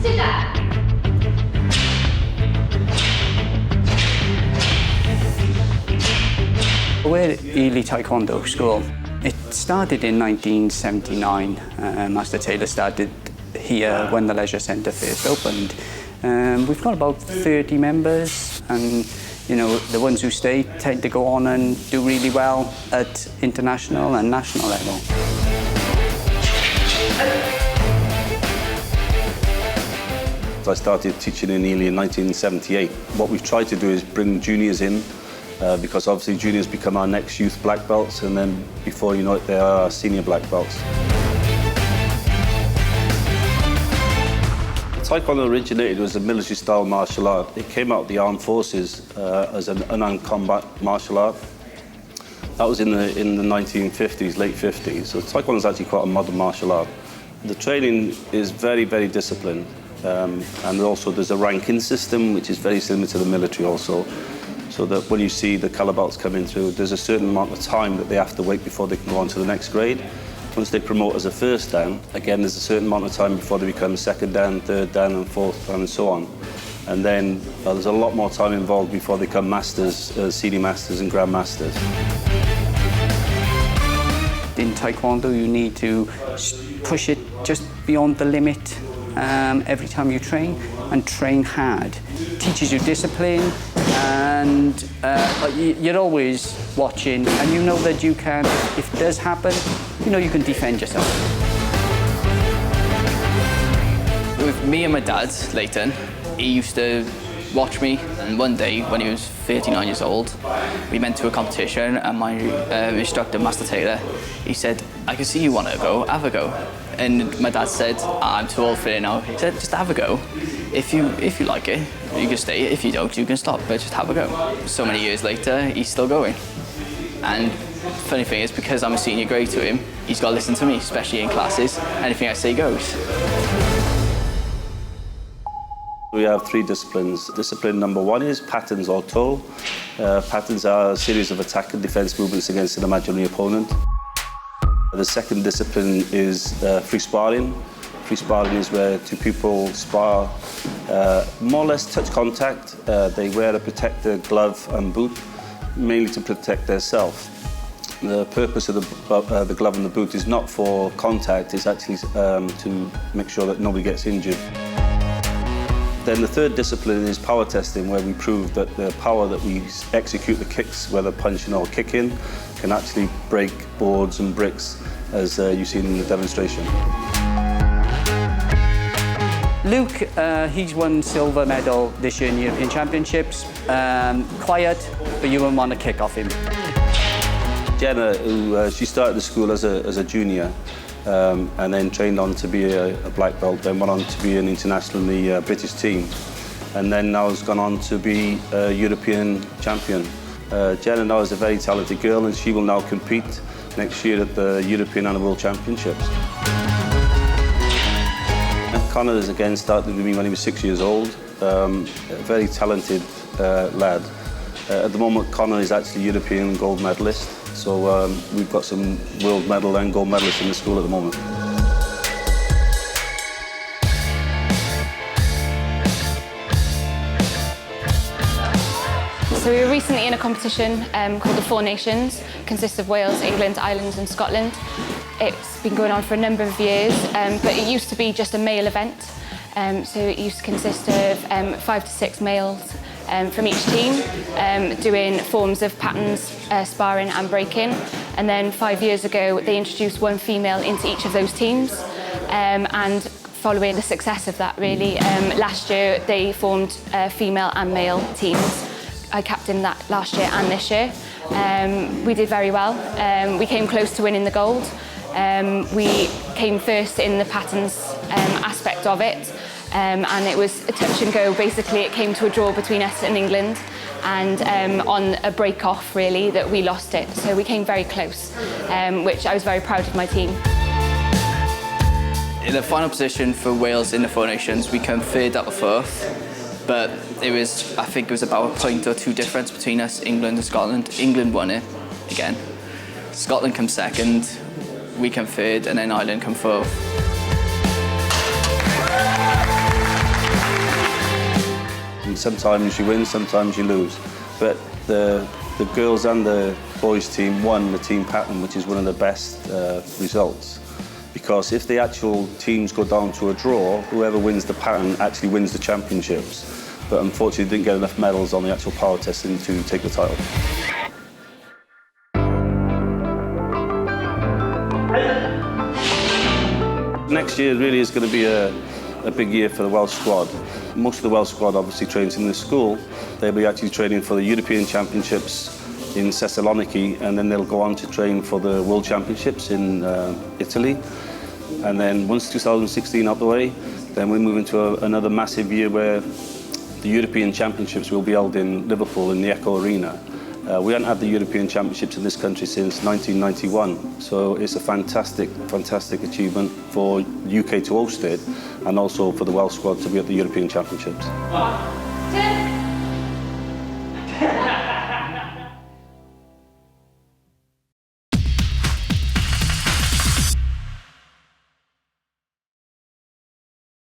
Sit down. We're Ely Taekwondo School. It started in 1979. Master Taylor started here when the leisure centre first opened. We've got about 30 members, and you know, the ones who stay tend to go on and do really well at international and national level. I started teaching in Ely in 1978. What we've tried to do is bring juniors in, because obviously juniors become our next youth black belts, and then before you know it, they are our senior black belts. Taekwondo originated as a military-style martial art. It came out of the armed forces as an unarmed combat martial art. That was in the 1950s, late 50s. So Taekwondo is actually quite a modern martial art. The training is very, very disciplined. And also there's a ranking system, which is very similar to the military also. So that when you see the colour belts coming through, there's a certain amount of time that they have to wait before they can go on to the next grade. Once they promote as a first dan, again, there's a certain amount of time before they become second dan, third dan, and fourth dan, and so on. And then there's a lot more time involved before they become masters, senior masters, and grand masters. In Taekwondo, you need to push it just beyond the limit every time you train, and train hard. It teaches you discipline, and you're always watching, and you know that you can, if it does happen, you know you can defend yourself. With me and my dad, Leighton, he used to watch me, and one day when he was 39 years old, we went to a competition, and my instructor, Master Taylor, he said, "I can see you want to go, have a go." And my dad said, "I'm too old for it now." He said, "Just have a go. If you like it, you can stay. If you don't, you can stop, but just have a go." So many years later, he's still going. And funny thing is, because I'm a senior grade to him, he's got to listen to me, especially in classes. Anything I say goes. We have three disciplines. Discipline number one is patterns or toe. Patterns are a series of attack and defense movements against an imaginary opponent. The second discipline is free sparring. Free sparring is where two people spar, more or less touch contact. They wear a protective glove and boot, mainly to protect themselves. The purpose of the glove and the boot is not for contact, it's actually to make sure that nobody gets injured. Then the third discipline is power testing, where we prove that the power that we execute the kicks, whether punching or kicking, can actually break boards and bricks, as you've seen in the demonstration. Luke, he's won silver medal this year in European Championships. Quiet, but you wouldn't want to kick off him. Jenna, who she started the school as a junior, and then trained on to be a black belt, then went on to be an international in the British team, and then now has gone on to be a European champion. Jenna now is a very talented girl, and she will now compete next year at the European and World Championships. Connor has again started with me when he was 6 years old, a very talented lad. At the moment, Connor is actually European gold medalist, so we've got some world medal and gold medalists in the school at the moment. So we were recently in a competition called the Four Nations. It consists of Wales, England, Ireland and Scotland. It's been going on for a number of years, but it used to be just a male event. So it used to consist of 5 to 6 males from each team doing forms of patterns, sparring and breaking. And then 5 years ago, they introduced one female into each of those teams. And following the success of that, really, last year they formed female and male teams. I captained that last year and this year. We did very well. We came close to winning the gold. We came first in the patterns aspect of it, and it was a touch and go. Basically, it came to a draw between us and England, and on a break-off, really, that we lost it. So we came very close, which I was very proud of my team. In the final position for Wales in the Four Nations, we came third out of fourth. But it was, I think it was about a point or two difference between us, England and Scotland. England won it again. Scotland came second, we came third, and then Ireland came fourth. sometimes you win, sometimes you lose. But the girls and the boys team won the team pattern, which is one of the best results. Because if the actual teams go down to a draw, whoever wins the pattern actually wins the championships. But unfortunately didn't get enough medals on the actual power testing to take the title. Next year really is going to be a big year for the Welsh squad. Most of the Welsh squad obviously trains in this school. They'll be actually training for the European Championships in Thessaloniki, and then they'll go on to train for the World Championships in Italy. And then once 2016 out the way, then we move into another massive year where the European Championships will be held in Liverpool in the Echo Arena. We haven't had the European Championships in this country since 1991, so it's a fantastic, fantastic achievement for the UK to host it, and also for the Welsh squad to be at the European Championships.